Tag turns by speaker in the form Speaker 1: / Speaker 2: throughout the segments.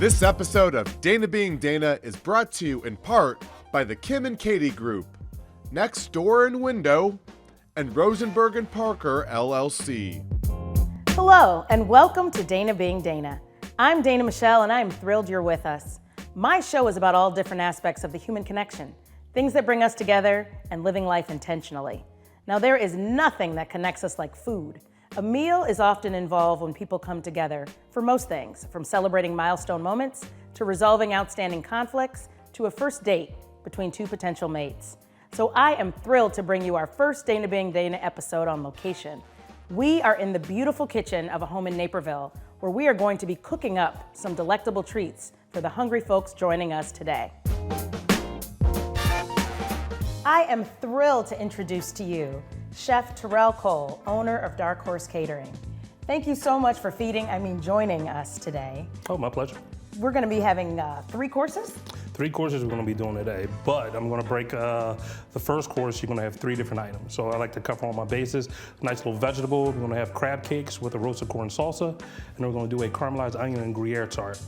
Speaker 1: This episode of Dana Being Dana is brought to you in part by the Kim and Katie Group, Next Door and Window, and Rosenberg and Parker, LLC.
Speaker 2: Hello, and welcome to Dana Being Dana. I'm Dana Michelle, and I'm thrilled you're with us. My show is about all different aspects of the human connection, things that bring us together, and living life intentionally. Now, there is nothing that connects us like food. A meal is often involved when people come together for most things, from celebrating milestone moments, to resolving outstanding conflicts, to a first date between two potential mates. So I am thrilled to bring you our first Dana Being Dana episode on location. We are in the beautiful kitchen of a home in Naperville, where we are going to be cooking up some delectable treats for the hungry folks joining us today. I am thrilled to introduce to you Chef Terrell Cole, owner of Dark Horse Catering. Thank you so much for joining us today.
Speaker 3: Oh, my pleasure.
Speaker 2: We're going to be having 3 courses.
Speaker 3: 3 courses we're going to be doing today, but I'm going to break the first course. You're going to have 3 different items. So I like to cover all my bases. Nice little vegetable. We're going to have crab cakes with a roasted corn salsa, and we're going to do a caramelized onion and Gruyere tart.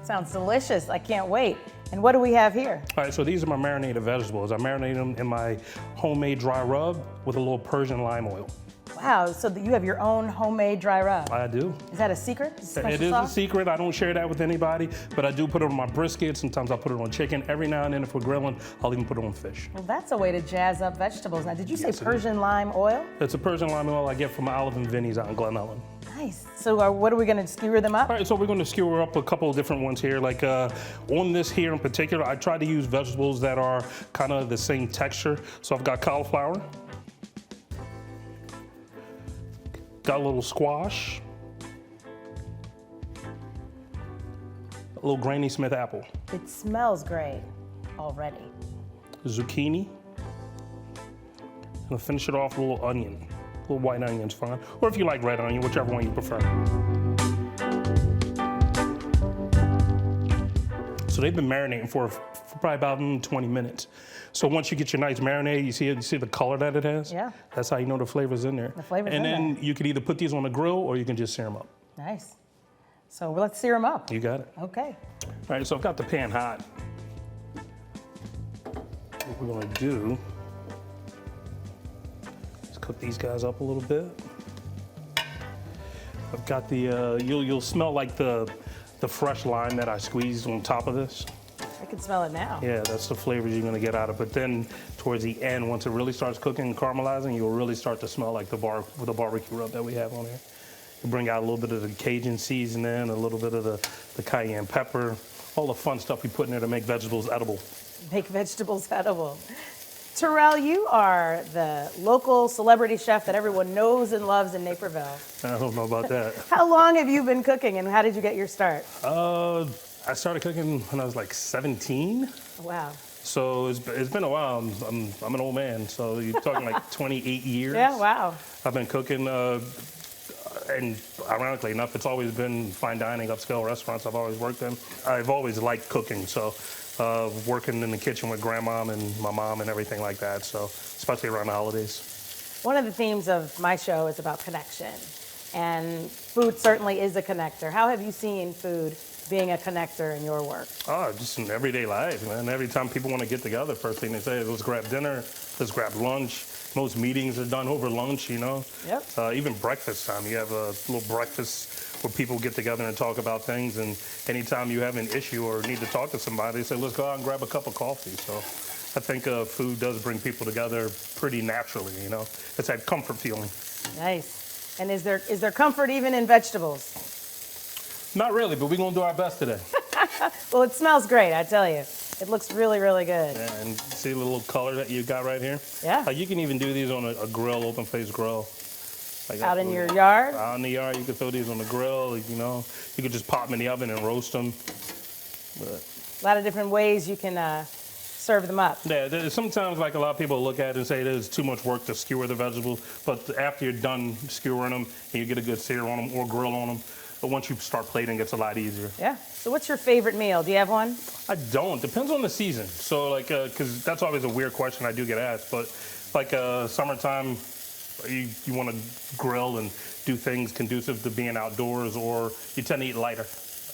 Speaker 2: Sounds delicious. I can't wait. And what do we have here?
Speaker 3: All right, so these are my marinated vegetables. I marinate them in my homemade dry rub with a little Persian lime oil.
Speaker 2: Wow, so you have your own homemade dry rub.
Speaker 3: I do.
Speaker 2: Is that a secret?
Speaker 3: It is a secret. I don't share that with anybody, but I do put it on my brisket. Sometimes I'll put it on chicken. Every now and then, if we're grilling, I'll even put it on fish.
Speaker 2: Well, that's a way to jazz up vegetables. Now, did you say Persian lime oil?
Speaker 3: It's a Persian lime oil I get from Olive and Vinny's out in Glen Ellen.
Speaker 2: Nice. So what are we going to skewer them up?
Speaker 3: All right, so we're going to skewer up a couple of different ones here. Like on this here in particular, I try to use vegetables that are kind of the same texture. So I've got cauliflower, got a little squash, a little Granny Smith apple.
Speaker 2: It smells great already.
Speaker 3: Zucchini, and I'll finish it off with a little onion. A little white onion's fine, or if you like red onion, whichever one you prefer. So they've been marinating for probably about 20 minutes. So once you get your nice marinade, you see the color that it has?
Speaker 2: Yeah.
Speaker 3: That's how you know the flavor's in there.
Speaker 2: The flavor's
Speaker 3: in
Speaker 2: there.
Speaker 3: And then you could either put these on the grill or you can just sear them up.
Speaker 2: Nice. So let's sear them up.
Speaker 3: You got it.
Speaker 2: Okay.
Speaker 3: All right, so I've got the pan hot. What we're gonna do is cook these guys up a little bit. I've got the, you'll smell like the fresh lime that I squeezed on top of this.
Speaker 2: I can smell it now.
Speaker 3: Yeah, that's the flavors you're gonna get out of it. But then towards the end, once it really starts cooking and caramelizing, you'll really start to smell like the barbecue rub that we have on here. You bring out a little bit of the Cajun seasoning, a little bit of the cayenne pepper, all the fun stuff you put in there to make vegetables edible.
Speaker 2: Make vegetables edible. Terrell, you are the local celebrity chef that everyone knows and loves in Naperville.
Speaker 3: I don't know about that.
Speaker 2: How long have you been cooking, and how did you get your start?
Speaker 3: I started cooking when I was like 17.
Speaker 2: Wow.
Speaker 3: So it's been a while. I'm an old man, so you're talking like 28 years.
Speaker 2: Yeah, wow.
Speaker 3: I've been cooking, and ironically enough, it's always been fine dining, upscale restaurants I've always worked in. I've always liked cooking, so working in the kitchen with grandma and my mom and everything like that, so especially around the holidays.
Speaker 2: One of the themes of my show is about connection, and food certainly is a connector. How have you seen food being a connector in your work?
Speaker 3: Oh, just in everyday life, man. Every time people want to get together, first thing they say is, let's grab dinner, let's grab lunch. Most meetings are done over lunch, you know?
Speaker 2: Yep.
Speaker 3: Even breakfast time. You have a little breakfast where people get together and talk about things, and anytime you have an issue or need to talk to somebody, they say, let's go out and grab a cup of coffee. So I think food does bring people together pretty naturally, you know? It's that comfort feeling.
Speaker 2: Nice. And is there comfort even in vegetables?
Speaker 3: Not really, but we're going to do our best today.
Speaker 2: Well, it smells great, I tell you. It looks really, really good.
Speaker 3: Yeah, and see the little color that you got right here?
Speaker 2: Yeah.
Speaker 3: You can even do these on a grill, open face grill. Like
Speaker 2: Out in your yard?
Speaker 3: Out in the yard, you can throw these on the grill, you know. You could just pop them in the oven and roast them. But
Speaker 2: A lot of different ways you can serve them up.
Speaker 3: yeah, sometimes like a lot of people look at it and say there's too much work to skewer the vegetables, but after you're done skewering them and you get a good sear on them or grill on them, but once you start plating, it's a lot easier.
Speaker 2: Yeah. So what's your favorite meal? Do you have one?
Speaker 3: I don't. Depends on the season. So like, because that's always a weird question I do get asked, but like summertime, you want to grill and do things conducive to being outdoors, or you tend to eat lighter.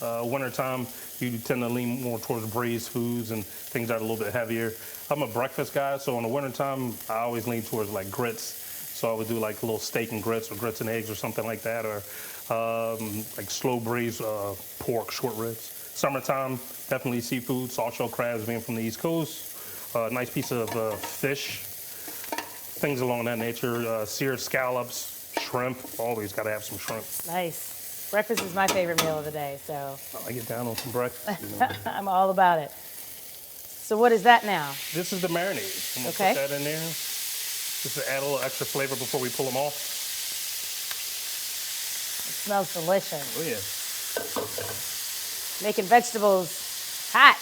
Speaker 3: Wintertime, you tend to lean more towards braised foods and things that are a little bit heavier. I'm a breakfast guy, so in the wintertime, I always lean towards like grits. So I would do like a little steak and grits or grits and eggs or something like that, or like slow braised pork, short ribs. Summertime, definitely seafood, soft-shell crabs being from the East Coast. Nice piece of fish, things along that nature. Seared scallops, shrimp, always got to have some shrimp.
Speaker 2: Nice. Breakfast is my favorite meal of the day, so.
Speaker 3: I get down on some breakfast. You know.
Speaker 2: I'm all about it. So what is that now?
Speaker 3: This is the marinade. I'm gonna
Speaker 2: Okay.
Speaker 3: put that in there. Just to add a little extra flavor before we pull them off.
Speaker 2: It smells delicious.
Speaker 3: Oh yeah.
Speaker 2: Making vegetables hot.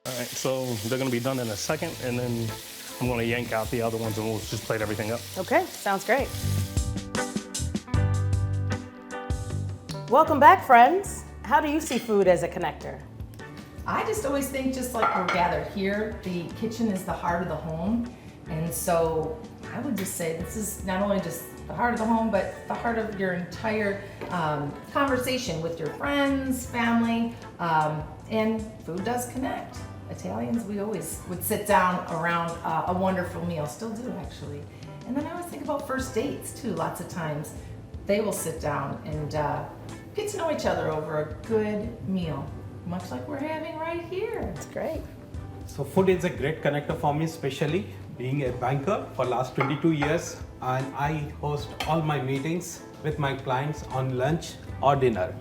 Speaker 3: All right, so they're gonna be done in a second, and then I'm gonna yank out the other ones and we'll just plate everything up.
Speaker 2: Okay, sounds great. Welcome back, friends. How do you see food as a connector?
Speaker 4: I just always think, just like we're gathered here, the kitchen is the heart of the home. And so I would just say this is not only just the heart of the home, but the heart of your entire conversation with your friends, family, and food does connect. Italians, we always would sit down around a wonderful meal, still do actually. And then I always think about first dates too. Lots of times they will sit down and get to know each other over a good meal, much like we're having right here.
Speaker 2: It's great.
Speaker 5: So food is a great connector for me, especially being a banker for last 22 years, and I host all my meetings with my clients on lunch or dinner.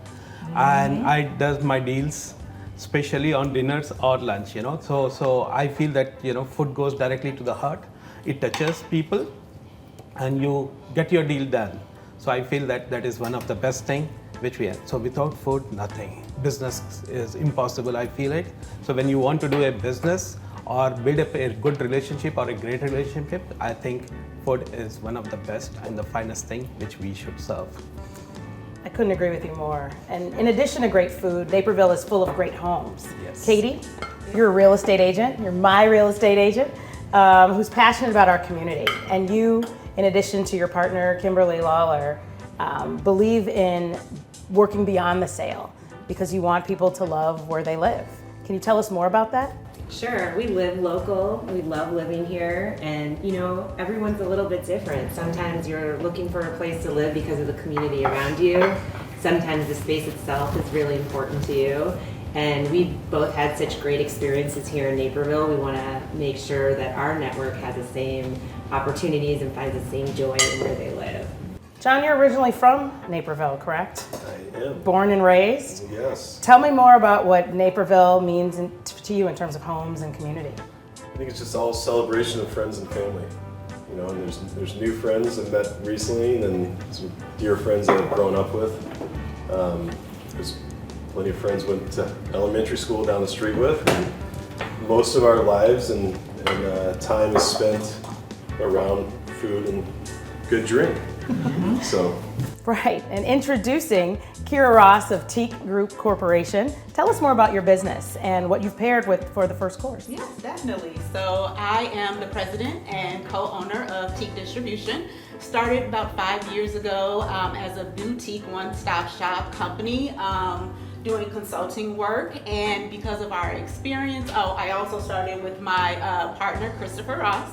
Speaker 5: And I does my deals especially on dinners or lunch, you know. So I feel that, you know, food goes directly to the heart. It touches people and you get your deal done. So I feel that that is one of the best thing which we have. So without food, nothing. Business is impossible, I feel it. So when you want to do a business or build up a good relationship or a great relationship, I think food is one of the best and the finest thing which we should serve.
Speaker 2: I couldn't agree with you more. And in addition to great food, Naperville is full of great homes.
Speaker 5: Yes.
Speaker 2: Katie, you're a real estate agent. You're my real estate agent who's passionate about our community. And you, in addition to your partner, Kimberly Lawler, believe in working beyond the sale because you want people to love where they live. Can you tell us more about that?
Speaker 6: Sure, we live local, we love living here, and you know, everyone's a little bit different. Sometimes you're looking for a place to live because of the community around you. Sometimes the space itself is really important to you. And we've both had such great experiences here in Naperville. We want to make sure that our network has the same opportunities and finds the same joy in where they live.
Speaker 2: John, you're originally from Naperville, correct?
Speaker 7: I am.
Speaker 2: Born and raised.
Speaker 7: Yes.
Speaker 2: Tell me more about what Naperville means to you in terms of homes and community.
Speaker 7: I think it's just all celebration of friends and family. You know, and there's new friends I've met recently, and then some dear friends that I've grown up with. There's plenty of friends went to elementary school down the street with. And most of our lives and time is spent around food and good drink. So.
Speaker 2: Right, and introducing Kira Ross of T.E.A.C Group Corporation. Tell us more about your business and what you've paired with for the first course.
Speaker 8: Yes, definitely. So I am the president and co-owner of T.E.A.C Distribution. Started about 5 years ago as a boutique one-stop shop company doing consulting work, and because of our experience, I also started with my partner, Christopher Ross,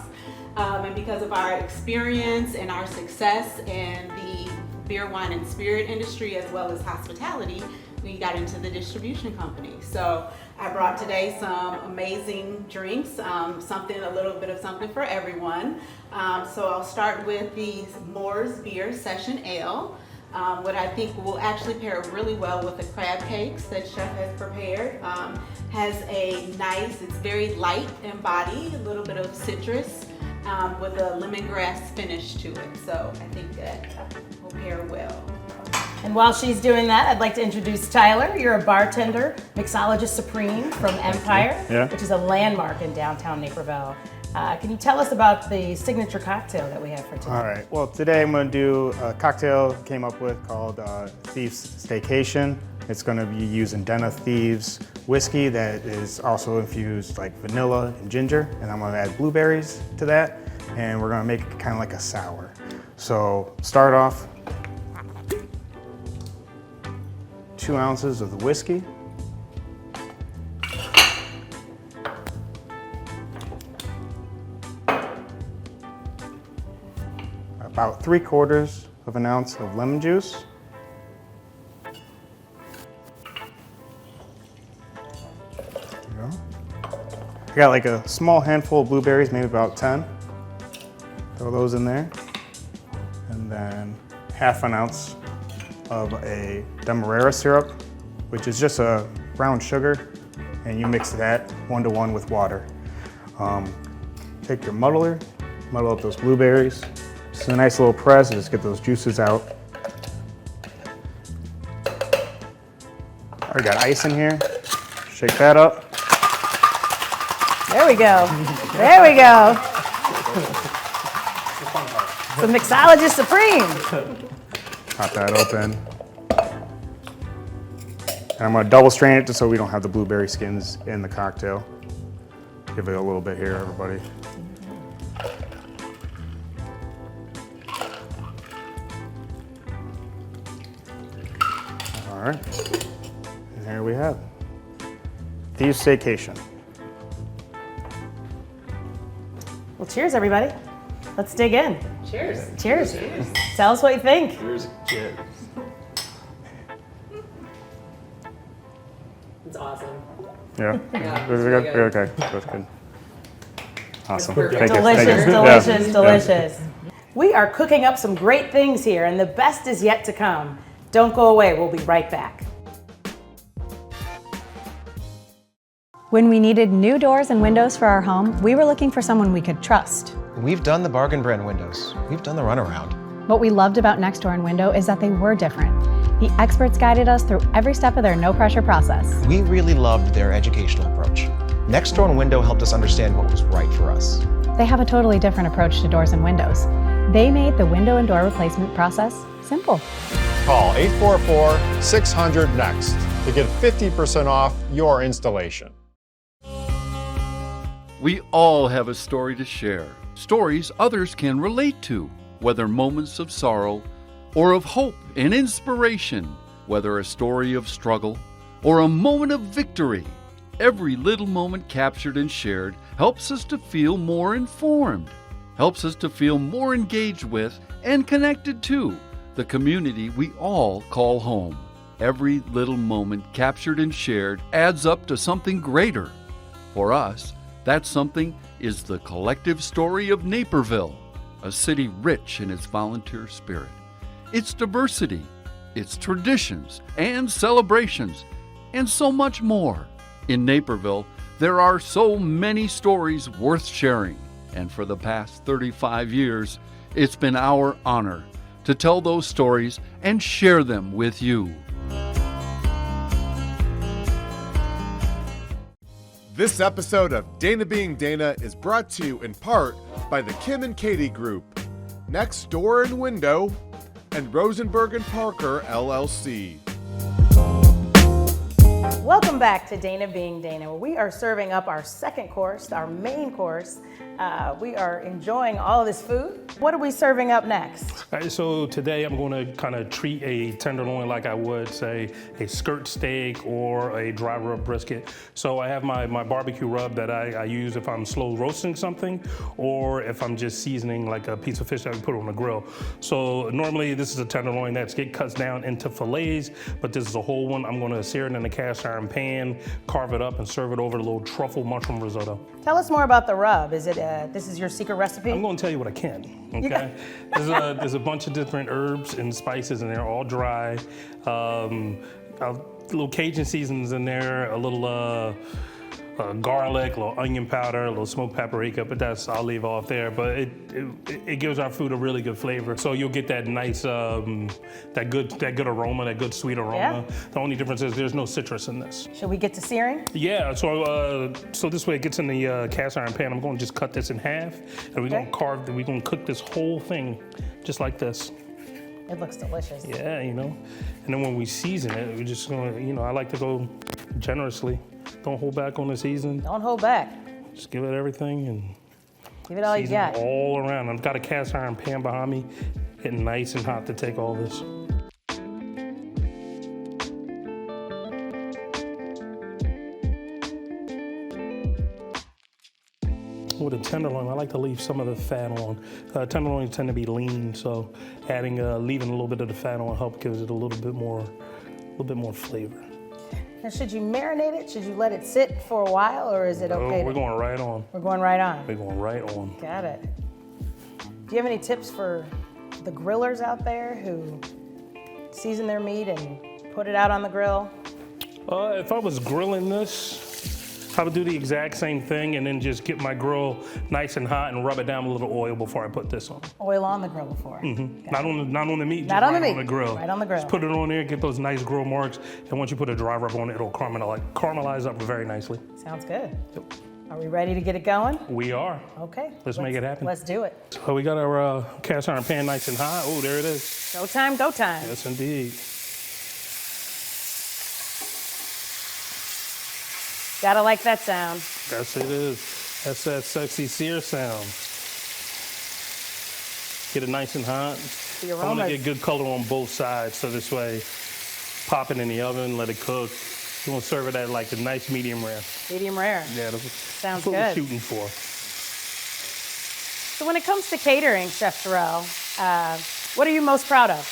Speaker 8: and because of our experience and our success in the beer, wine, and spirit industry, as well as hospitality, we got into the distribution company. So I brought today some amazing drinks, a little bit of something for everyone. So I'll start with the Moore's Beer Session Ale. What I think will actually pair really well with the crab cakes that Chef has prepared. Has a nice, it's very light in body, a little bit of citrus, with a lemongrass finish to it. So I think that will pair well.
Speaker 2: And while she's doing that, I'd like to introduce Tyler. You're a bartender, mixologist supreme from Empire, which is a landmark in downtown Naperville. Can you tell us about the signature cocktail that we have for today?
Speaker 9: All right, well today I'm gonna do a cocktail came up with called Thief's Staycation. It's gonna be using Den of Thieves whiskey that is also infused like vanilla and ginger, and I'm gonna add blueberries to that, and we're gonna make it kind of like a sour. So start off, 2 ounces of the whiskey. About 3/4 of an ounce of lemon juice. There you go. I got like a small handful of blueberries, maybe about 10. Throw those in there. And then 1/2 an ounce of a demerara syrup, which is just a brown sugar, and you mix that 1-to-1 with water. Take your muddler, muddle up those blueberries. Just a nice little press, and just get those juices out. I got ice in here. Shake that up.
Speaker 2: There we go. There we go. The mixologist supreme.
Speaker 9: Pop that open. And I'm gonna double strain it just so we don't have the blueberry skins in the cocktail. Give it a little bit here, everybody. All right, and there we have Thieves Staycation.
Speaker 2: Well, cheers, everybody. Let's dig in.
Speaker 6: Cheers.
Speaker 2: Cheers. Tell us what you think.
Speaker 7: Cheers. Cheers.
Speaker 6: It's awesome.
Speaker 9: Yeah?
Speaker 6: Yeah,
Speaker 9: Is it
Speaker 6: it's
Speaker 9: good?
Speaker 6: really good.
Speaker 9: Okay, that's good. Awesome.
Speaker 6: perfect.
Speaker 9: Thank you.
Speaker 2: Delicious,
Speaker 9: Thank you.
Speaker 2: delicious,
Speaker 9: Yeah.
Speaker 2: delicious. We are cooking up some great things here, and the best is yet to come. Don't go away. We'll be right back.
Speaker 10: When we needed new doors and windows for our home, we were looking for someone we could trust.
Speaker 11: We've done the bargain brand windows. We've done the runaround.
Speaker 10: What we loved about Next Door and Window is that they were different. The experts guided us through every step of their no-pressure process.
Speaker 11: We really loved their educational approach. Next Door and Window helped us understand what was right for us.
Speaker 10: They have a totally different approach to doors and windows. They made the window and door replacement process simple.
Speaker 12: Call 844-600-NEXT to get 50% off your installation.
Speaker 13: We all have a story to share, stories others can relate to, whether moments of sorrow or of hope and inspiration, whether a story of struggle or a moment of victory. Every little moment captured and shared helps us to feel more informed, helps us to feel more engaged with and connected to the community we all call home. Every little moment captured and shared adds up to something greater. For us, that something is the collective story of Naperville, a city rich in its volunteer spirit, its diversity, its traditions and celebrations, and so much more. In Naperville, there are so many stories worth sharing, and for the past 35 years, it's been our honor to tell those stories and share them with you.
Speaker 1: This episode of Dana Being Dana is brought to you in part by the Kim and Katie Group, Next Door and Window, and Rosenberg and Parker, LLC.
Speaker 2: Welcome back to Dana Being Dana, where we are serving up our second course, our main course. We are enjoying all of this food. What are we serving up next?
Speaker 3: All right, so today I'm going to kind of treat a tenderloin like I would, say, a skirt steak or a dry rub brisket. So I have my barbecue rub that I use if I'm slow roasting something or if I'm just seasoning like a piece of fish that I put on the grill. So normally this is a tenderloin that cuts down into fillets, but this is a whole one. I'm going to sear it in a cast iron pan, carve it up, and serve it over a little truffle mushroom risotto.
Speaker 2: Tell us more about the rub. Is it this is your secret recipe?
Speaker 3: I'm going to tell you what I can. Okay, there's a bunch of different herbs and spices in there, all dry. A little Cajun seasons in there, a little garlic, a little onion powder, a little smoked paprika, but I'll leave off there. But it gives our food a really good flavor. So you'll get that nice, that good aroma, that good sweet aroma.
Speaker 2: Yeah.
Speaker 3: The only difference is there's no citrus in this.
Speaker 2: Should we get to searing?
Speaker 3: Yeah, so this way it gets in the cast iron pan. I'm going to just cut this in half, and we're going to cook this whole thing just like this.
Speaker 2: It looks delicious.
Speaker 3: Yeah, you know. And then when we season it, we're just gonna, you know, I like to go generously. Don't hold back on the seasoning.
Speaker 2: Don't hold back.
Speaker 3: Just give it everything and
Speaker 2: give it all you got.
Speaker 3: All around. I've got a cast iron pan behind me, getting nice and hot to take all this. With a tenderloin, I like to leave some of the fat on. Tenderloins tend to be lean, so leaving a little bit of the fat on gives it a little bit more flavor.
Speaker 2: Now, should you marinate it? Should you let it sit for a while, or is it okay?
Speaker 3: We're going right on.
Speaker 2: We're going right on.
Speaker 3: We're going right on.
Speaker 2: Got it. Do you have any tips for the grillers out there who season their meat and put it out on the grill?
Speaker 3: If I was grilling this, I would do the exact same thing and then just get my grill nice and hot and rub it down with a little oil before I put this on.
Speaker 2: Oil on the grill before.
Speaker 3: Mm-hmm. Not on the meat,
Speaker 2: not
Speaker 3: just
Speaker 2: on the
Speaker 3: right
Speaker 2: meat.
Speaker 3: on the grill.
Speaker 2: Right on the grill.
Speaker 3: Just put it on there, get those nice grill marks, and once you put a dry rub on it, it'll caramelize up very nicely.
Speaker 2: Sounds good.
Speaker 3: Yep.
Speaker 2: Are we ready to get it going?
Speaker 3: We are.
Speaker 2: Okay.
Speaker 3: Let's make it happen.
Speaker 2: Let's do it.
Speaker 3: So we got our cast iron pan nice and hot. Oh, there it is.
Speaker 2: Go time, go time.
Speaker 3: Yes, indeed.
Speaker 2: Gotta like that sound.
Speaker 3: Yes, it is. That's that sexy sear sound. Get it nice and hot.
Speaker 2: The
Speaker 3: I'm gonna get good color on both sides, so this way, pop it in the oven, let it cook. You want to serve it at like a nice medium rare.
Speaker 2: Medium rare.
Speaker 3: Yeah,
Speaker 2: sounds
Speaker 3: that's what
Speaker 2: good.
Speaker 3: we're shooting for.
Speaker 2: So when it comes to catering, Chef Terrell, what are you most proud of?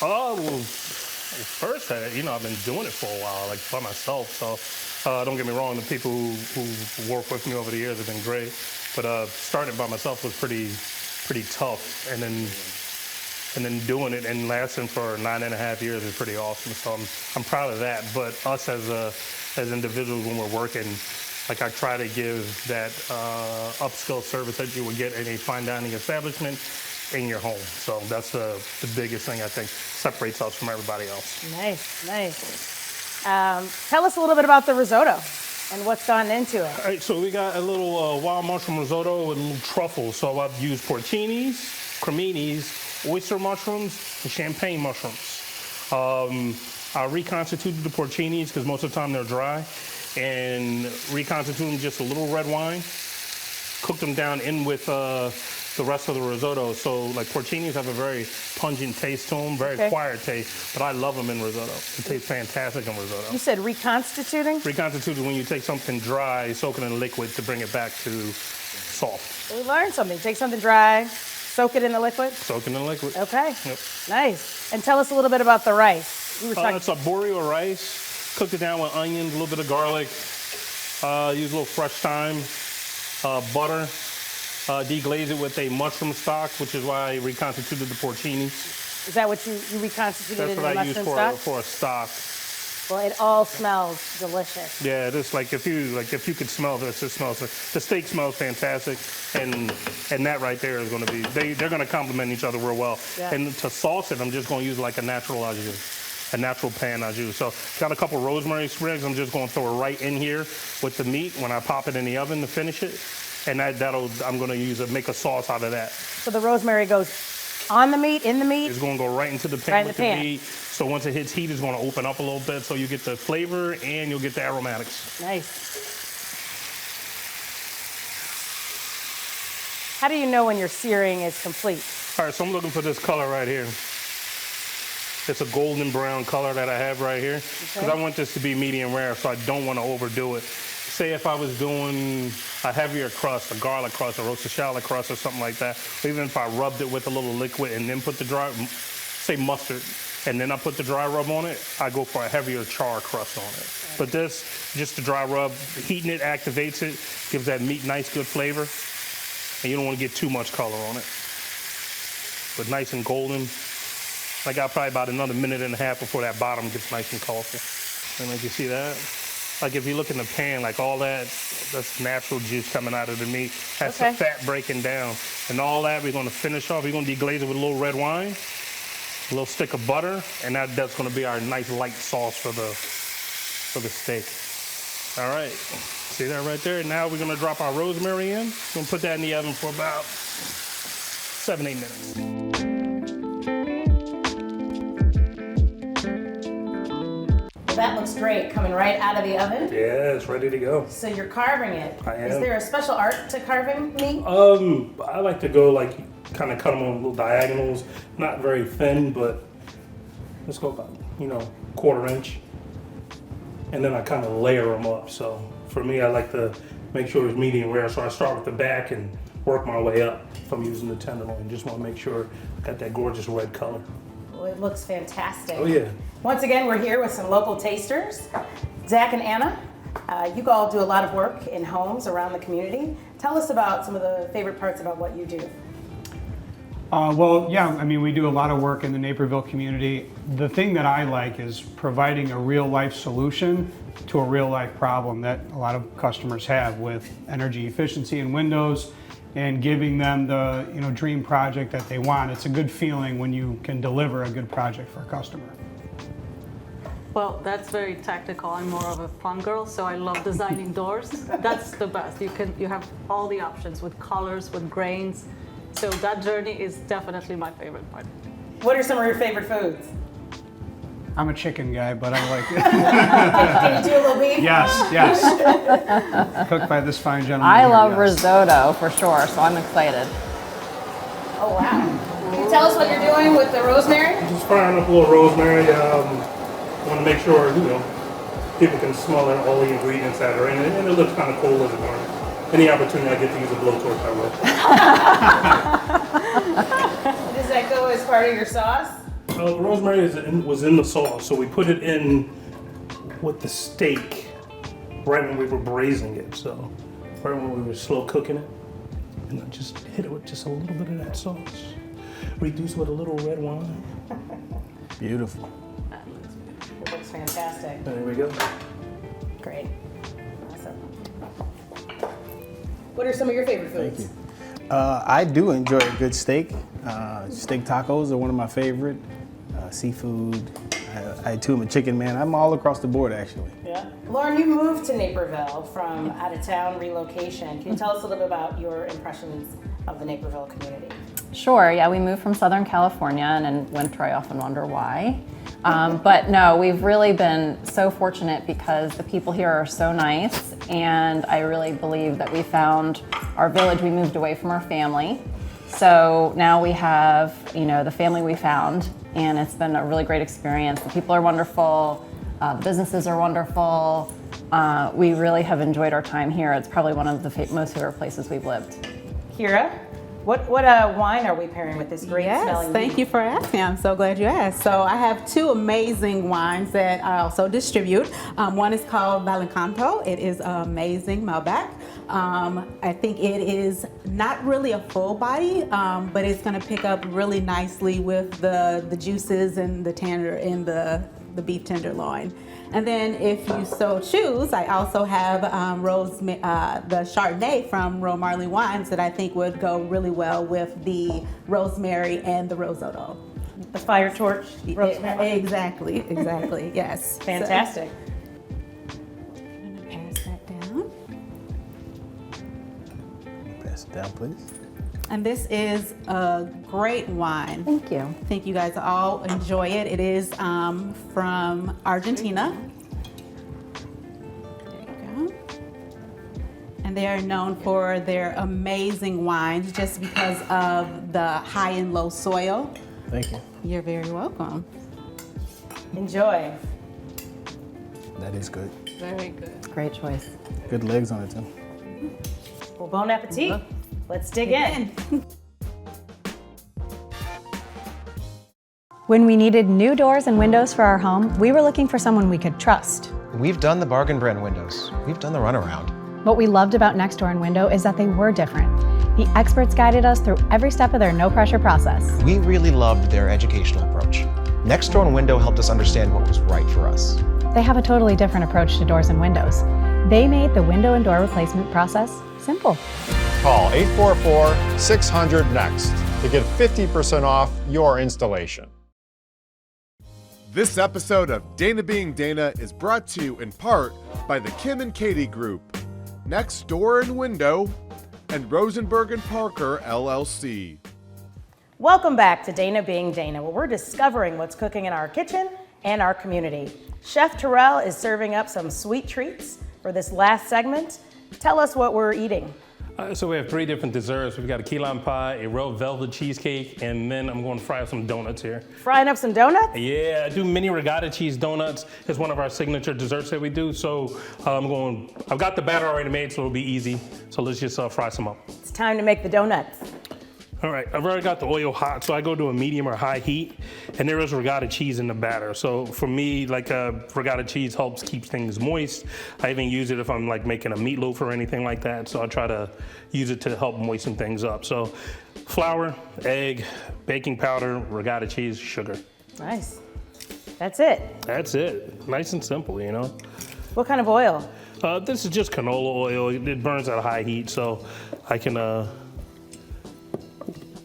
Speaker 3: Well, first, I've been doing it for a while, like by myself. So don't get me wrong, the people who work with me over the years have been great. But starting by myself was pretty tough, and then doing it and lasting for 9.5 years is pretty awesome. So I'm proud of that. But us as individuals, when we're working, like I try to give that upscale service that you would get in a fine dining establishment in your home. So that's the biggest thing I think separates us from everybody else.
Speaker 2: Nice, nice. Tell us a little bit about the risotto and what's gone into it.
Speaker 3: All right, so we got a little wild mushroom risotto with a little truffle. So I've used porcinis, creminis, oyster mushrooms, and champagne mushrooms. I reconstituted the porcinis because most of the time they're dry, and reconstituted them just a little red wine, cooked them down in with the rest of the risotto. So like porcinis have a very pungent taste to them, very acquired taste, but I love them in risotto. It tastes fantastic in risotto.
Speaker 2: You said reconstituting?
Speaker 3: Reconstituted when you take something dry, soak it in liquid to bring it back to soft.
Speaker 2: We learned something. Take something dry, soak it in the liquid?
Speaker 3: Soak it in the liquid.
Speaker 2: Okay.
Speaker 3: Yep.
Speaker 2: Nice. And tell us a little bit about the rice.
Speaker 3: It's a borio rice. Cooked it down with onions, a little bit of garlic. Use a little fresh thyme, butter. Deglaze it with a mushroom stock, which is why I reconstituted the porcinis.
Speaker 2: Is that what you reconstituted in the mushroom stock?
Speaker 3: That's what I use for a stock.
Speaker 2: Well, it all smells delicious.
Speaker 3: Yeah, just like if you could smell this, it smells. The steak smells fantastic, and that right there is going to be they're going to complement each other real well.
Speaker 2: Yeah.
Speaker 3: And to sauce it, I'm just going to use like a natural pan I use. So got a couple rosemary sprigs. I'm just going to throw it right in here with the meat when I pop it in the oven to finish it. And I'm going to make a sauce out of that.
Speaker 2: So the rosemary goes on the meat, in the meat?
Speaker 3: It's going to go right into the pan with the meat. So once it hits heat, it's going to open up a little bit so you get the flavor and you'll get the aromatics.
Speaker 2: Nice. How do you know when your searing is complete?
Speaker 3: All right, so I'm looking for this color right here. It's a golden brown color that I have right here. Because I want this to be medium rare, so I don't want to overdo it. Say if I was doing a heavier crust, a garlic crust, a roasted shallot crust or something like that, or even if I rubbed it with a little liquid and then put the dry, say mustard, and then I put the dry rub on it, I go for a heavier char crust on it. But this, just the dry rub, heating it activates it, gives that meat nice, good flavor, and you don't want to get too much color on it. But nice and golden. I got probably about another minute and a half before that bottom gets nice and colorful. And like you see that? Like if you look in the pan, like all that's natural juice coming out of the meat. That's the fat breaking down. And all that we're going to finish off. We're going to deglaze it with a little red wine, a little stick of butter, and that's going to be our nice light sauce for the steak. All right, see that right there? Now we're going to drop our rosemary in. We're going to put that in the oven for about 7-8 minutes.
Speaker 2: that looks great, coming right out of the oven.
Speaker 3: Yeah, it's ready to go.
Speaker 2: So you're carving it.
Speaker 3: I am.
Speaker 2: Is there a special art to carving meat?
Speaker 3: I like to go like kind of cut them on little diagonals, not very thin, but let's go about, 1/4 inch. And then I kind of layer them up. So for me, I like to make sure it's medium rare. So I start with the back and work my way up if I'm using the tenderloin. Just want to make sure I got that gorgeous red color.
Speaker 2: Well, it looks fantastic.
Speaker 3: Oh yeah.
Speaker 2: Once again, we're here with some local tasters, Zach and Anna. You all do a lot of work in homes around the community. Tell us about some of the favorite parts about what you do.
Speaker 14: We do a lot of work in the Naperville community. The thing that I like is providing a real life solution to a real life problem that a lot of customers have with energy efficiency in windows and giving them the dream project that they want. It's a good feeling when you can deliver a good project for a customer.
Speaker 15: Well, that's very tactical. I'm more of a fun girl, so I love designing doors. That's the best. You have all the options with colors, with grains. So that journey is definitely my favorite part.
Speaker 2: What are some of your favorite foods?
Speaker 14: I'm a chicken guy, but I like it.
Speaker 2: Can you do a little beef?
Speaker 14: Yes. Cooked by this fine gentleman.
Speaker 16: I
Speaker 14: here,
Speaker 16: love
Speaker 14: yes.
Speaker 16: risotto for sure, so I'm excited.
Speaker 2: Oh, wow. Can you tell us what you're doing with the rosemary?
Speaker 3: Just firing up a little rosemary. Want to make sure, people can smell all the ingredients that are in it, and it looks kind of cool as it were. Any opportunity I get to use a blowtorch, I will.
Speaker 2: Does that go as part of your sauce?
Speaker 3: Rosemary was in the sauce, so we put it in with the steak right when we were braising it. So right when we were slow cooking it, and I just hit it with just a little bit of that sauce. Reduce with a little red wine.
Speaker 9: Beautiful.
Speaker 2: It looks fantastic.
Speaker 3: There we go.
Speaker 2: Great. Awesome. What are some of your favorite foods?
Speaker 9: Thank you. I do enjoy a good steak. Steak tacos are one of my favorite. Seafood. I too am a chicken man. I'm all across the board actually.
Speaker 2: Yeah. Lauren, you moved to Naperville from out of town relocation. Can you tell us a little bit about your impressions of the Naperville community?
Speaker 16: Sure, yeah, we moved from Southern California and in winter I often wonder why. But no, we've really been so fortunate because the people here are so nice, and I really believe that we found our village. We moved away from our family. So now we have, the family we found, and it's been a really great experience. The people are wonderful, the businesses are wonderful. We really have enjoyed our time here. It's probably one of the most favorite places we've lived.
Speaker 2: Kira, what wine are we pairing with this great smelling
Speaker 8: Thank
Speaker 2: meat?
Speaker 8: you for asking. I'm so glad you asked. So I have two amazing wines that I also distribute. One is called Valencanto. It is amazing Malbec. I think it is not really a full body, but it's going to pick up really nicely with the juices and the tanner in the beef tenderloin. And then if you so choose, I also have the Chardonnay from Ro Marley Wines that I think would go really well with the rosemary and the risotto.
Speaker 2: The fire torch rosemary?
Speaker 8: Exactly, yes.
Speaker 2: Fantastic.
Speaker 8: So, I'm gonna pass that down.
Speaker 9: Pass it down, please.
Speaker 8: And this is a great wine.
Speaker 16: Thank you.
Speaker 8: I think you guys all enjoy it. It is from Argentina. There you go. And they are known for their amazing wines just because of the high and low soil.
Speaker 9: Thank you.
Speaker 8: You're very welcome.
Speaker 2: Enjoy.
Speaker 9: That is good.
Speaker 8: Very good.
Speaker 16: Great choice.
Speaker 9: Good legs on it too.
Speaker 2: Well, bon appetit. Let's dig in.
Speaker 10: When we needed new doors and windows for our home, we were looking for someone we could trust.
Speaker 11: We've done the bargain brand windows. We've done the runaround.
Speaker 10: What we loved about Next Door and Window is that they were different. The experts guided us through every step of their no-pressure process.
Speaker 11: We really loved their educational approach. Next Door and Window helped us understand what was right for us.
Speaker 10: They have a totally different approach to doors and windows. They made the window and door replacement process simple.
Speaker 12: Call 844-600-NEXT to get 50% off your installation.
Speaker 1: This episode of Dana Being Dana is brought to you in part by the Kim and Katie Group, Next Door and Window, and Rosenberg & Parker, LLC.
Speaker 2: Welcome back to Dana Being Dana, where we're discovering what's cooking in our kitchen and our community. Chef Terrell is serving up some sweet treats for this last segment. Tell us what we're eating.
Speaker 3: So we have 3 different desserts. We've got a key lime pie, a real velvet cheesecake, and then I'm going to fry up some donuts here.
Speaker 2: Frying up some donuts?
Speaker 3: Yeah, I do mini regatta cheese donuts. It's one of our signature desserts that we do. So I've got the batter already made, so it'll be easy. So let's just fry some up.
Speaker 2: It's time to make the donuts.
Speaker 3: All right, I've already got the oil hot, so I go to a medium or high heat, and there is regatta cheese in the batter. So for me, regatta cheese helps keep things moist. I even use it if I'm making a meatloaf or anything like that. So I try to use it to help moisten things up. So flour, egg, baking powder, regatta cheese, sugar.
Speaker 2: Nice. That's it.
Speaker 3: That's it. Nice and simple, you know.
Speaker 2: What kind of oil?
Speaker 3: This is just canola oil. It burns at a high heat, so I can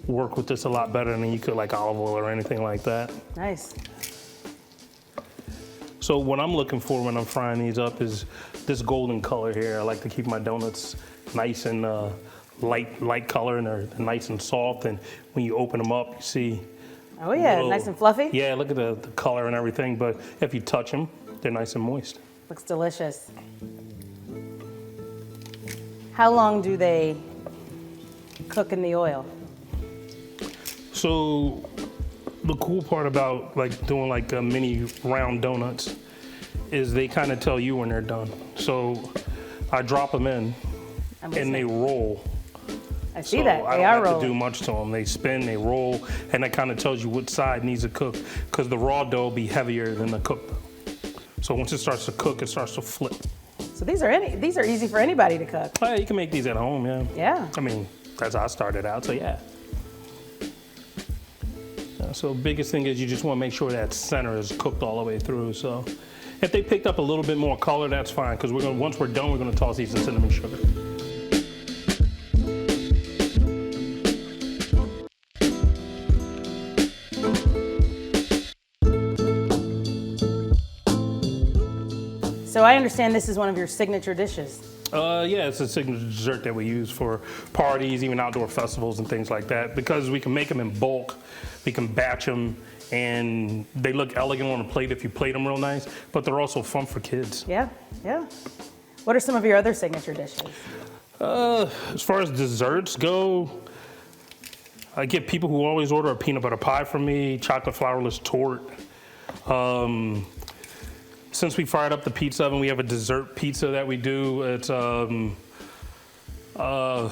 Speaker 3: work with this a lot better than you could olive oil or anything like that.
Speaker 2: Nice.
Speaker 3: So what I'm looking for when I'm frying these up is this golden color here. I like to keep my donuts nice and light color, and they're nice and soft. And when you open them up, you see.
Speaker 2: Oh yeah, nice and fluffy.
Speaker 3: Yeah, look at the color and everything. But if you touch them, they're nice and moist.
Speaker 2: Looks delicious. How long do they cook in the oil?
Speaker 3: So the cool part about doing mini round donuts is they kind of tell you when they're done. So I drop them in and they roll.
Speaker 2: I see that.
Speaker 3: I don't have to do much to them. They spin, they roll, and that kind of tells you which side needs to cook, because the raw dough will be heavier than the cooked dough. So once it starts to cook, it starts to flip.
Speaker 2: So these are easy for anybody to cook.
Speaker 3: Oh, yeah, you can make these at home, yeah.
Speaker 2: Yeah.
Speaker 3: I mean, that's how I started out, so yeah. So biggest thing is you just want to make sure that center is cooked all the way through. So if they picked up a little bit more color, that's fine, because once we're done, we're going to toss these in cinnamon sugar.
Speaker 2: So I understand this is one of your signature dishes.
Speaker 3: Yeah, it's a signature dessert that we use for parties, even outdoor festivals and things like that. Because we can make them in bulk, we can batch them, and they look elegant on a plate if you plate them real nice, but they're also fun for kids.
Speaker 2: Yeah, yeah. What are some of your other signature dishes?
Speaker 3: As far as desserts go, I get people who always order a peanut butter pie from me, chocolate flourless torte. Since we fired up the pizza oven, we have a dessert pizza that we do. It's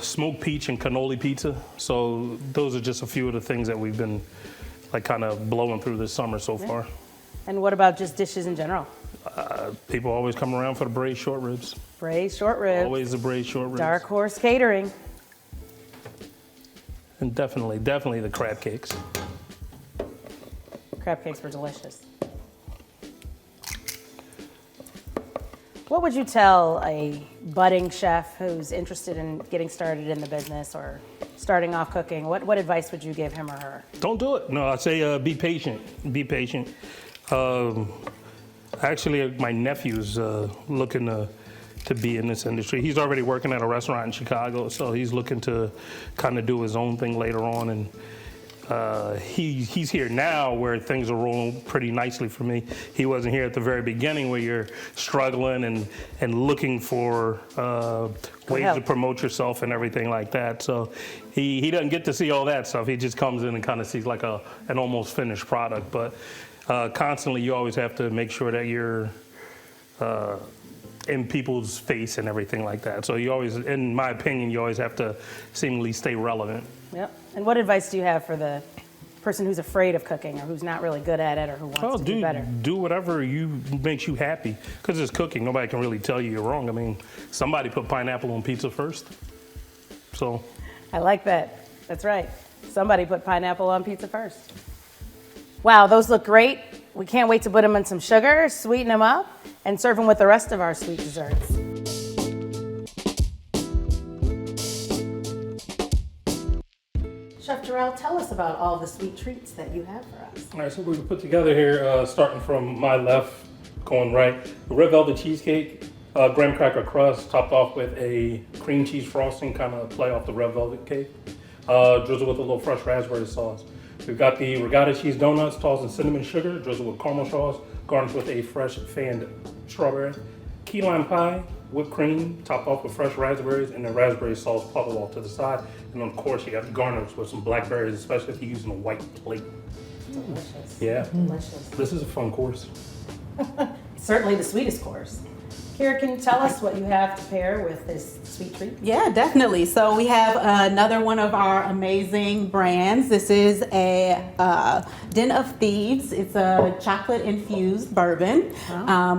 Speaker 3: smoked peach and cannoli pizza. So those are just a few of the things that we've been kind of blowing through this summer so far.
Speaker 2: And what about just dishes in general?
Speaker 3: People always come around for the braised short ribs.
Speaker 2: Braised short ribs.
Speaker 3: Always the braised short ribs.
Speaker 2: Dark Horse Catering.
Speaker 3: And definitely the crab cakes.
Speaker 2: Crab cakes were delicious. What would you tell a budding chef who's interested in getting started in the business or starting off cooking? What advice would you give him or her?
Speaker 3: Don't do it. No, I say be patient. Be patient. Actually, my nephew's looking to be in this industry. He's already working at a restaurant in Chicago, so he's looking to kind of do his own thing later on. And he's here now where things are rolling pretty nicely for me. He wasn't here at the very beginning where you're struggling and looking for ways to promote yourself and everything like that. So he doesn't get to see all that stuff. He just comes in and kind of sees an almost finished product. But constantly you always have to make sure that you're in people's face and everything like that. So you always, in my opinion, you always have to seemingly stay relevant.
Speaker 2: Yep. And what advice do you have for the person who's afraid of cooking or who's not really good at it or who wants to do better?
Speaker 3: Do whatever makes you happy. Because it's cooking. Nobody can really tell you you're wrong. I mean, somebody put pineapple on pizza first. So.
Speaker 2: I like that. That's right. Somebody put pineapple on pizza first. Wow, those look great. We can't wait to put them in some sugar, sweeten them up, and serve them with the rest of our sweet desserts. Chef Terrell, tell us about all the sweet treats that you have for us.
Speaker 3: All right, so we put together here, starting from my left, going right, the red velvet cheesecake, graham cracker crust, topped off with a cream cheese frosting, kind of play off the red velvet cake, drizzled with a little fresh raspberry sauce. We've got the regatta cheese donuts tossed in cinnamon sugar, drizzled with caramel sauce, garnished with a fresh fanned strawberry, key lime pie, whipped cream, topped off with fresh raspberries, and then raspberry sauce bubble off to the side. And of course, you have to garnish with some blackberries, especially if you're using a white plate.
Speaker 2: Delicious.
Speaker 3: Yeah.
Speaker 2: Delicious.
Speaker 3: This is a fun course.
Speaker 2: Certainly the sweetest course. Kira, can you tell us what you have to pair with this sweet treat?
Speaker 8: Yeah, definitely. So we have another one of our amazing brands. This is a Den of Thieves. It's a chocolate infused bourbon.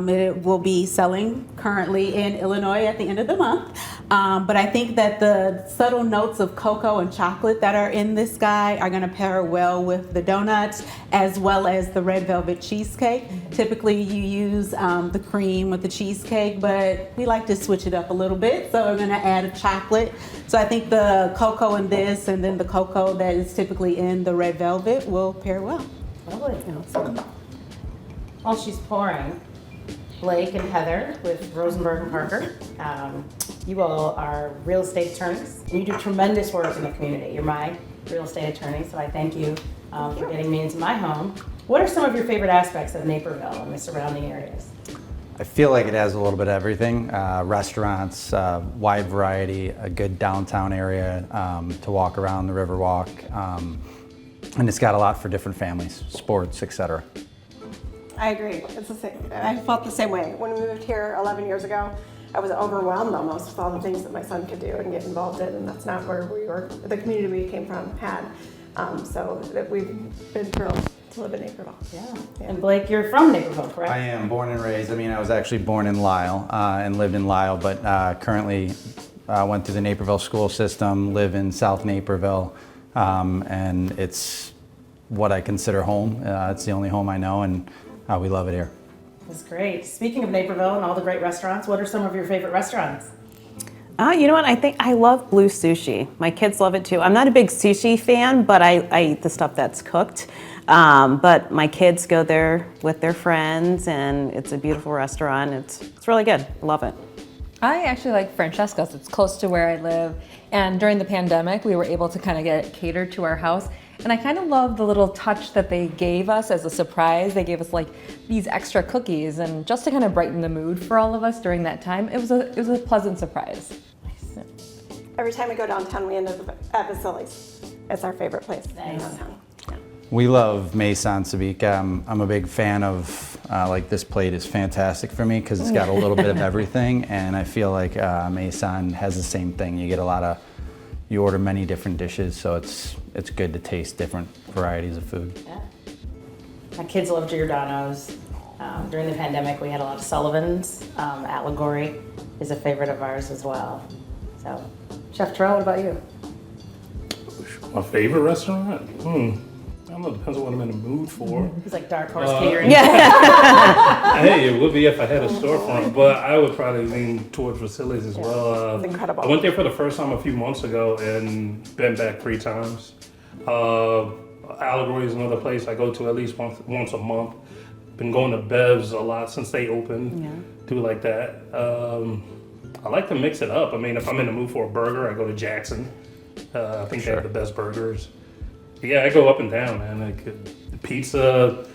Speaker 8: It will be selling currently in Illinois at the end of the month. But I think that the subtle notes of cocoa and chocolate that are in this guy are going to pair well with the donuts as well as the red velvet cheesecake. Typically you use the cream with the cheesecake, but we like to switch it up a little bit. So we're going to add a chocolate. So I think the cocoa in this and then the cocoa that is typically in the red velvet will pair well.
Speaker 2: Lovely. While she's pouring, Blake and Heather with Rosenberg and Parker, you all are real estate attorneys, and you do tremendous work in the community. You're my real estate attorney, so I thank you for getting me into my home. What are some of your favorite aspects of Naperville and the surrounding areas?
Speaker 17: I feel like it has a little bit of everything. Restaurants, wide variety, a good downtown area to walk around the Riverwalk, and it's got a lot for different families, sports, etc.
Speaker 18: I agree. It's the same. I felt the same way. When we moved here 11 years ago, I was overwhelmed almost with all the things that my son could do and get involved in, and that's not where we were, the community we came from had. So that we've been thrilled to live in Naperville.
Speaker 2: Yeah. And Blake, you're from Naperville, correct?
Speaker 17: I am born and raised. I mean, I was actually born in Lisle and lived in Lisle, but currently went through the Naperville school system, live in South Naperville, and it's what I consider home. It's the only home I know, and we love it here.
Speaker 2: That's great. Speaking of Naperville and all the great restaurants, what are some of your favorite restaurants?
Speaker 19: You know what? I think I love Blue Sushi. My kids love it too. I'm not a big sushi fan, but I eat the stuff that's cooked. But my kids go there with their friends, and it's a beautiful restaurant. It's really good. Love it.
Speaker 20: I actually like Francesca's. It's close to where I live. And during the pandemic, we were able to kind of get it catered to our house. And I kind of love the little touch that they gave us as a surprise. They gave us like these extra cookies, and just to kind of brighten the mood for all of us during that time, it was a pleasant surprise.
Speaker 18: Every time we go downtown, we end up at Vasily's. It's our favorite place downtown.
Speaker 17: We love Maison Sabika. I'm a big fan of, like this plate is fantastic for me because it's got a little bit of everything, and I feel like Maison has the same thing. You get you order many different dishes, so it's good to taste different varieties of food.
Speaker 2: Yeah. My kids love Giordano's. During the pandemic, we had a lot of Sullivan's. Allegory is a favorite of ours as well. So, Chef Terrell, what about you?
Speaker 3: My favorite restaurant? I don't know, depends on what I'm in the mood for.
Speaker 2: He's like Dark Horse Catering.
Speaker 3: Hey, it would be if I had a storefront, but I would probably lean towards Vasily's as well.
Speaker 18: It's incredible.
Speaker 3: I went there for the first time a few months ago and been back 3 times. Allegory is another place I go to at least once a month. Been going to Bev's a lot since they opened. Do like that. I like to mix it up. I mean, if I'm in the mood for a burger, I go to Jackson. I think they have the best burgers. Yeah, I go up and down, man. Like pizza,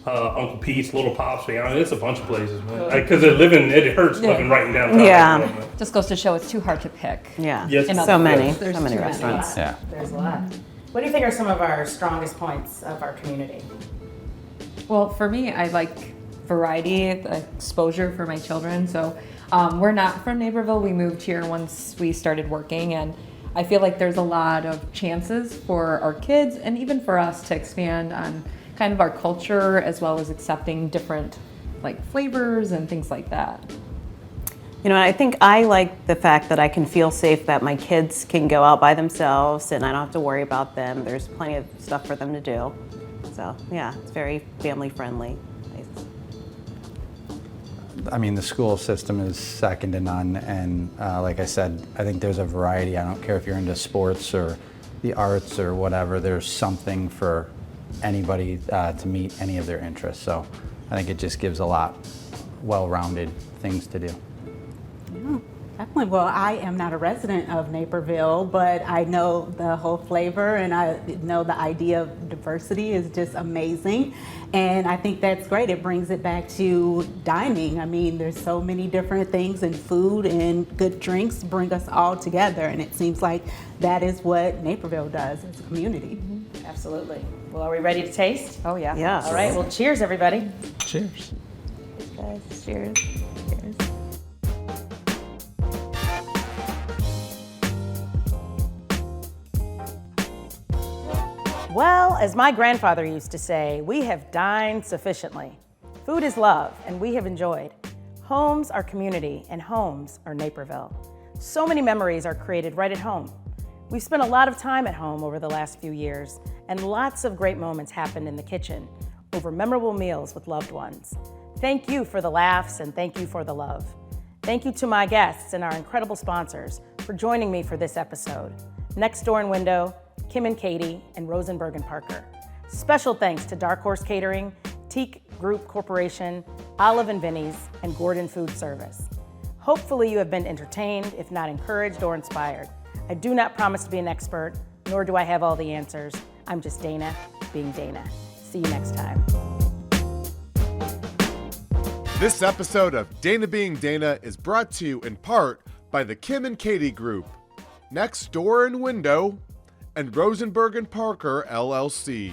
Speaker 3: Uncle Pete's, Little Pops. I mean, it's a bunch of places, man. Because it hurts living right in downtown.
Speaker 20: Yeah. Just goes to show it's too hard to pick.
Speaker 19: Yeah.
Speaker 3: Yes.
Speaker 19: So many
Speaker 20: There's
Speaker 19: restaurants.
Speaker 17: Yeah.
Speaker 2: There's a lot. What do you think are some of our strongest points of our community?
Speaker 20: Well, for me, I like variety, exposure for my children. So we're not from Naperville. We moved here once we started working, and I feel like there's a lot of chances for our kids and even for us to expand on kind of our culture as well as accepting different like flavors and things like that.
Speaker 19: You know, I think I like the fact that I can feel safe that my kids can go out by themselves and I don't have to worry about them. There's plenty of stuff for them to do. So yeah, it's very family friendly.
Speaker 17: I mean, the school system is second to none, and like I said, I think there's a variety. I don't care if you're into sports or the arts or whatever, there's something for anybody to meet any of their interests. So I think it just gives a lot well-rounded things to do.
Speaker 8: Definitely. Well, I am not a resident of Naperville, but I know the whole flavor and I know the idea of diversity is just amazing. And I think that's great. It brings it back to dining. I mean, there's so many different things, and food and good drinks bring us all together. And it seems like that is what Naperville does as a community.
Speaker 2: Absolutely. Well, are we ready to taste?
Speaker 20: Oh, yeah.
Speaker 19: Yeah.
Speaker 2: All right. Well, cheers, everybody.
Speaker 3: Cheers.
Speaker 19: Guys, cheers. Cheers.
Speaker 2: Well, as my grandfather used to say, we have dined sufficiently. Food is love, and we have enjoyed. Homes are community, and homes are Naperville. So many memories are created right at home. We've spent a lot of time at home over the last few years, and lots of great moments happened in the kitchen over memorable meals with loved ones. Thank you for the laughs, and thank you for the love. Thank you to my guests and our incredible sponsors for joining me for this episode. Next Door and Window, Kim and Katie, and Rosenberg and Parker. Special thanks to Dark Horse Catering, T.E.A.C Group Corporation, Olive and Vinny's, and Gordon Food Service. Hopefully you have been entertained, if not encouraged or inspired. I do not promise to be an expert, nor do I have all the answers. I'm just Dana being Dana. See you next time.
Speaker 1: This episode of Dana Being Dana is brought to you in part by the Kim and Katie Group, Next Door and Window, and Rosenberg and Parker, LLC.